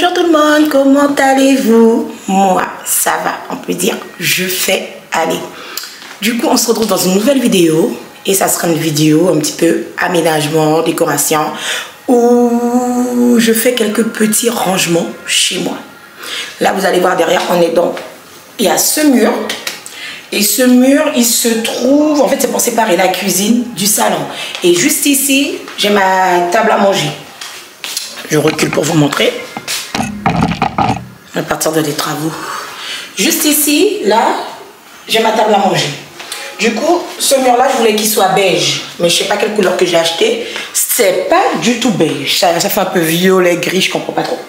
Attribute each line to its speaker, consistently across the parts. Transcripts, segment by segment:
Speaker 1: Bonjour tout le monde, comment allez-vous? Moi, ça va, on peut dire je fais aller. Du coup, on se retrouve dans une nouvelle vidéo et ça sera une vidéo un petit peu aménagement, décoration où je fais quelques petits rangements chez moi. Là, vous allez voir derrière, on est donc, il y a ce mur et ce mur, il se trouve, en fait, c'est pour séparer la cuisine du salon. Et juste ici, j'ai ma table à manger. Je recule pour vous montrer. À partir de des travaux. Juste ici, là, j'ai ma table à manger. Du coup, ce mur-là, je voulais qu'il soit beige. Mais je ne sais pas quelle couleur que j'ai acheté. C'est pas du tout beige. Ça fait un peu violet, gris, je comprends pas trop.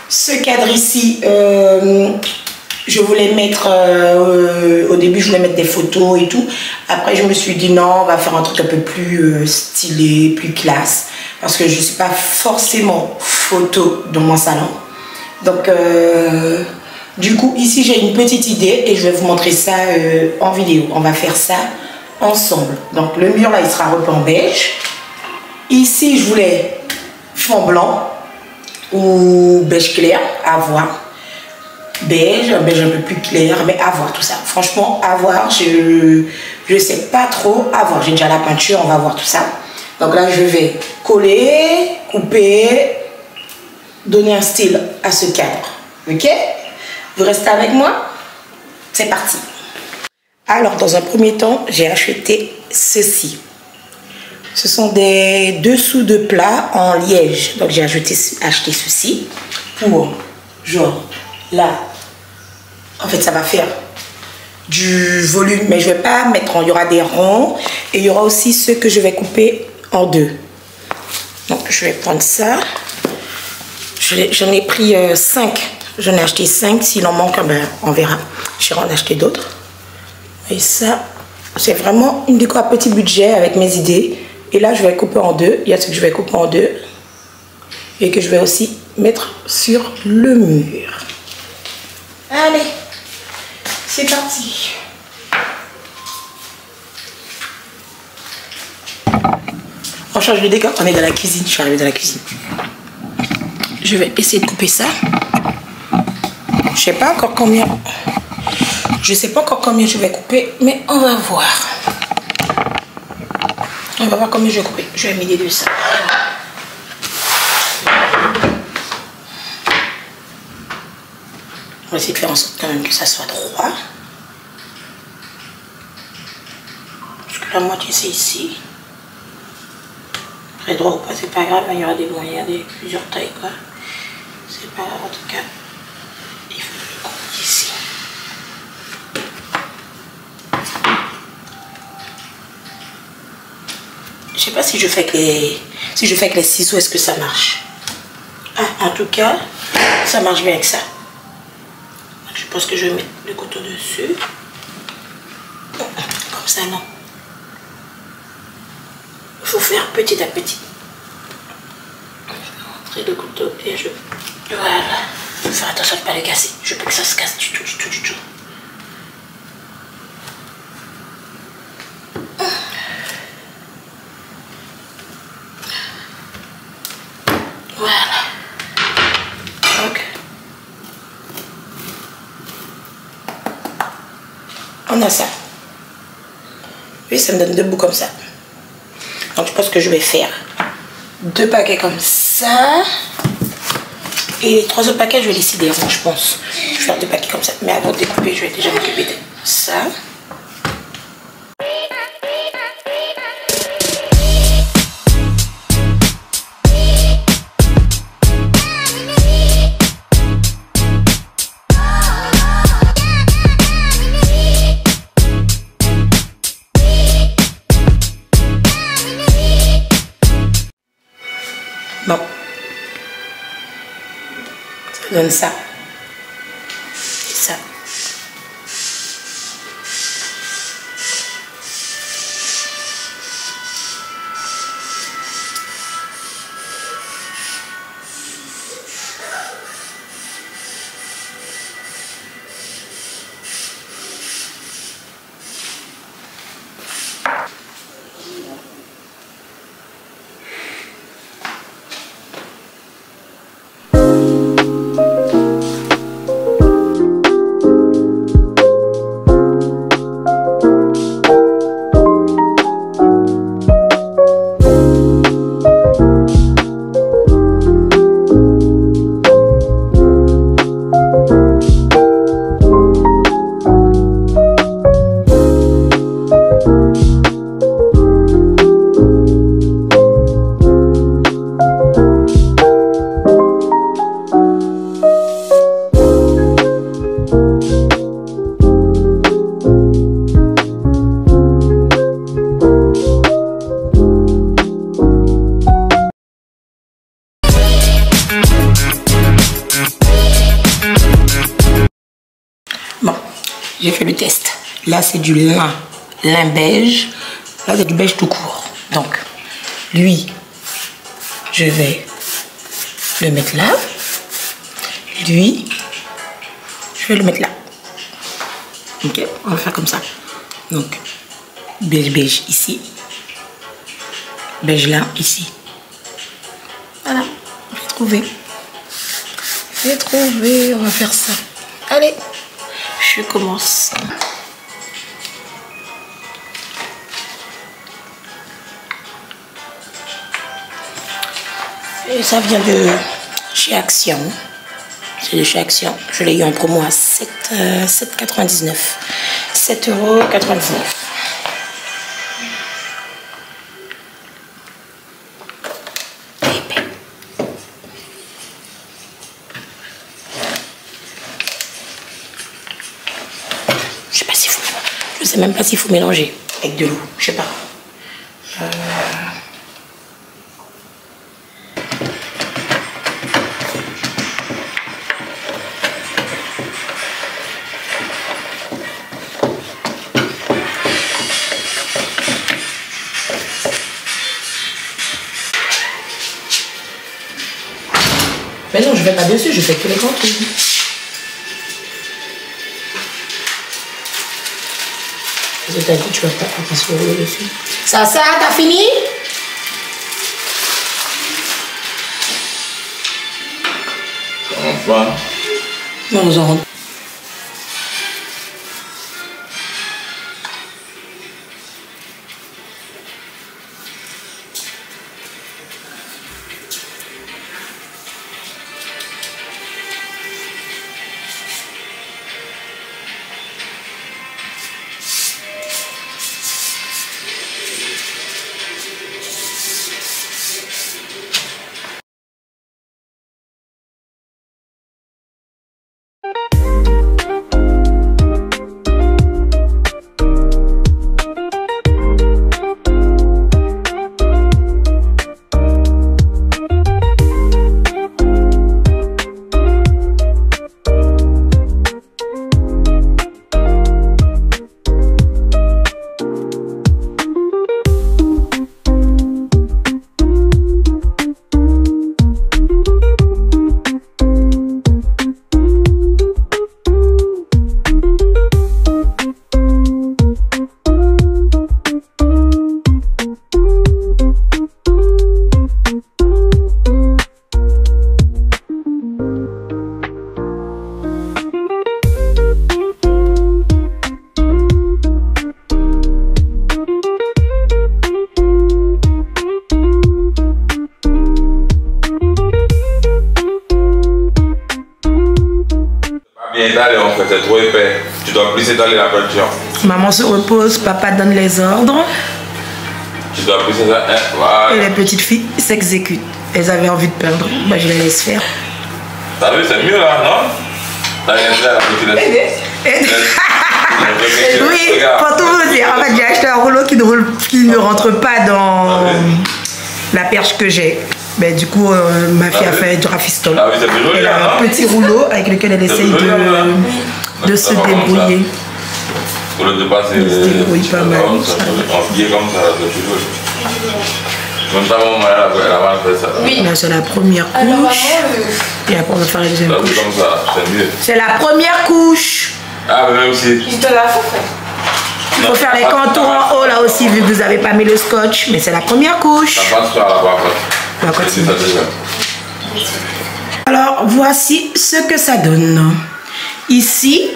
Speaker 1: Ce cadre ici, je voulais mettre... au début, je voulais mettre des photos et tout. Après, je me suis dit non, on va faire un truc un peu plus stylé, plus classe. Parce que je ne suis pas forcément photo dans mon salon. Donc, du coup, ici, j'ai une petite idée et je vais vous montrer ça en vidéo. On va faire ça ensemble. Donc, le mur, là, il sera repeint en beige. Ici, je voulais fond blanc ou beige clair, à voir. Beige, un beige un peu plus clair, mais à voir tout ça. Franchement, à voir, je ne sais pas trop à voir. J'ai déjà la peinture, on va voir tout ça. Donc là, je vais coller, couper, donner un style à ce cadre. Ok? Vous restez avec moi? C'est parti. Alors, dans un premier temps, j'ai acheté ceci. Ce sont des dessous de plat en liège. Donc, j'ai acheté ceci pour, genre, là. En fait, ça va faire du volume, mais je ne vais pas mettre en... Il y aura des ronds et il y aura aussi ceux que je vais couper en deux. Donc, je vais prendre ça. J'en ai pris 5. J'en ai acheté 5. S'il en manque, ben, on verra. Je vais en acheter d'autres. Et ça, c'est vraiment une déco à petit budget avec mes idées. Et là, je vais couper en deux. Il y a ce que je vais couper en deux. Et que je vais aussi mettre sur le mur. Allez, c'est parti. On change de décor. On est dans la cuisine. Je suis arrivée dans la cuisine. Je vais essayer de couper ça. Je sais pas encore combien. Je sais pas encore combien je vais couper, mais on va voir. On va voir combien je vais couper. Je vais m'aider de ça. On va essayer de faire en sorte quand même que ça soit droit. Parce que la moitié c'est ici. Très droit ou pas, c'est pas grave. Il y aura des moyens, plusieurs tailles quoi. C'est pas grave en tout cas. Il faut le couper ici. Je sais pas si je fais avec les ciseaux, est-ce que ça marche? Ah, en tout cas, ça marche bien avec ça. Donc, je pense que je vais mettre le couteau dessus. Comme ça, non. Il faut faire petit à petit. Je vais rentrer le couteau et je... Voilà. Il faut faire attention de ne pas le casser. Je veux pas que ça se casse du tout. Voilà. Donc, on a ça. Oui, ça me donne 2 bouts comme ça. Donc, je pense que je vais faire 2 paquets comme ça. Et les 3 autres paquets, je vais laisser des ronds, je pense. Je vais faire 2 paquets comme ça. Mais avant de découper, je vais déjà m'occuper de ça. Bon. Ça donne ça. Et ça. Là, c'est du lin. Lin beige. Là, c'est du beige tout court. Donc, lui, je vais le mettre là. Lui, je vais le mettre là. Ok, on va faire comme ça. Donc, beige, beige ici. Beige là, ici. Voilà, j'ai trouvé. J'ai trouvé, on va faire ça. Allez, je commence. Et ça vient de chez Action. C'est de chez Action. Je l'ai eu en promo à 7,99 €. 7,99 €. Je sais même pas s'il faut mélanger avec de l'eau. Je sais pas. Mais non, je vais pas dessus, je fais que les contours. T'as dit, tu vas pas passer dessus. Ça, t'as fini?
Speaker 2: Enfin.
Speaker 1: Non, nous en rentrons.
Speaker 2: Étaler en fait, c'est trop épais. Tu dois plus étaler la peinture.
Speaker 1: Maman se repose, papa donne les ordres.
Speaker 2: Tu dois plus étaler. Voilà.
Speaker 1: Et les petites filles s'exécutent. Elles avaient envie de peindre, bah, je les laisse faire.
Speaker 2: T'as vu, c'est mieux là, non? T'as rien fait là, tu laisses.
Speaker 1: Oui, pour tout vous dire, en fait, j'ai acheté un rouleau qui ne rentre pas dans la perche que j'ai. Ben, du coup, ma fille a fait du rafistol.
Speaker 2: Ah oui, c'est plus joli.
Speaker 1: Elle a un petit rouleau avec lequel elle essaye de se débrouiller.
Speaker 2: Au lieu de passer
Speaker 1: elle se débrouille pas mal.
Speaker 2: En pied comme ça, c'est plus joli. Même ta maman, elle a mal fait ça.
Speaker 1: Oui, c'est la première couche. Et après, on va faire la deuxième couche.
Speaker 2: Comme ça, c'est mieux.
Speaker 1: C'est la première couche.
Speaker 2: Ah, mais même si.
Speaker 3: Je te la fais.
Speaker 1: Il faut faire les contours en haut là aussi, vu que vous n'avez pas mis le scotch. Mais c'est la première couche.
Speaker 2: Ça passe pas là-bas.
Speaker 1: On va continuer. Alors, voici ce que ça donne. Ici,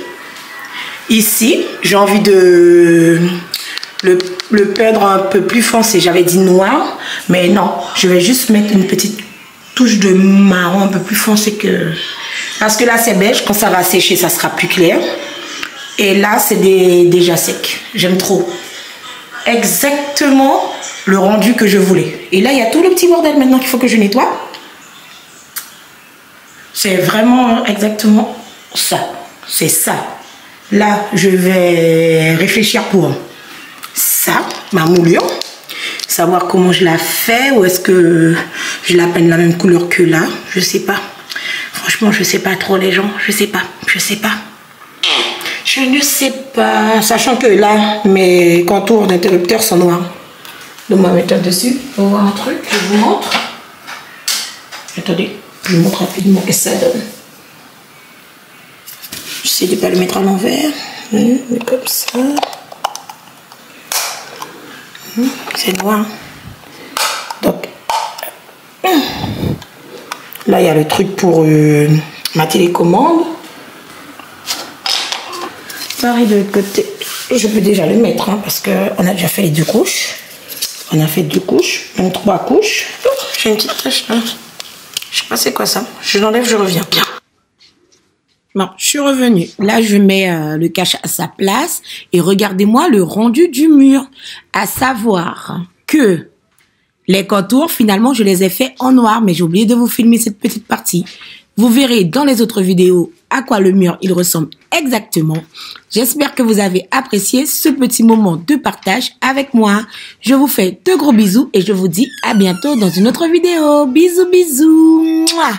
Speaker 1: j'ai envie de le peindre un peu plus foncé. J'avais dit noir, mais non. Je vais juste mettre une petite touche de marron un peu plus foncé que... Parce que là, c'est beige. Quand ça va sécher, ça sera plus clair. Et là, c'est déjà sec. J'aime trop. Exactement le rendu que je voulais. Et là, il y a tout le petit bordel maintenant qu'il faut que je nettoie. C'est vraiment exactement ça. C'est ça. Là, je vais réfléchir pour ça, ma moulure. Savoir comment je la fais. Ou est-ce que je la peins de la même couleur que là. Je sais pas. Franchement, je sais pas trop les gens. Je sais pas. Je Je ne sais pas, sachant que là, mes contours d'interrupteur sont noirs. Donc, on va mettre dessus pour voir un truc. Je vous montre. Attendez, je vous montre rapidement ce que ça donne. J'essaie de ne pas le mettre à l'envers. Comme ça. C'est noir. Donc, là, il y a le truc pour ma télécommande. Pareil de l'autre côté, je peux déjà le mettre hein, parce qu'on a déjà fait les 2 couches. On a fait 2 couches, même 3 couches. Oh, j'ai une petite tache là. Je sais pas c'est quoi ça. Je l'enlève, je reviens. Bien. Bon, je suis revenue. Là, je mets le cache à sa place et regardez-moi le rendu du mur. À savoir que les contours, finalement, je les ai faits en noir, mais j'ai oublié de vous filmer cette petite partie. Vous verrez dans les autres vidéos à quoi le mur il ressemble exactement. J'espère que vous avez apprécié ce petit moment de partage avec moi. Je vous fais de gros bisous et je vous dis à bientôt dans une autre vidéo. Bisous, bisous. Mouah.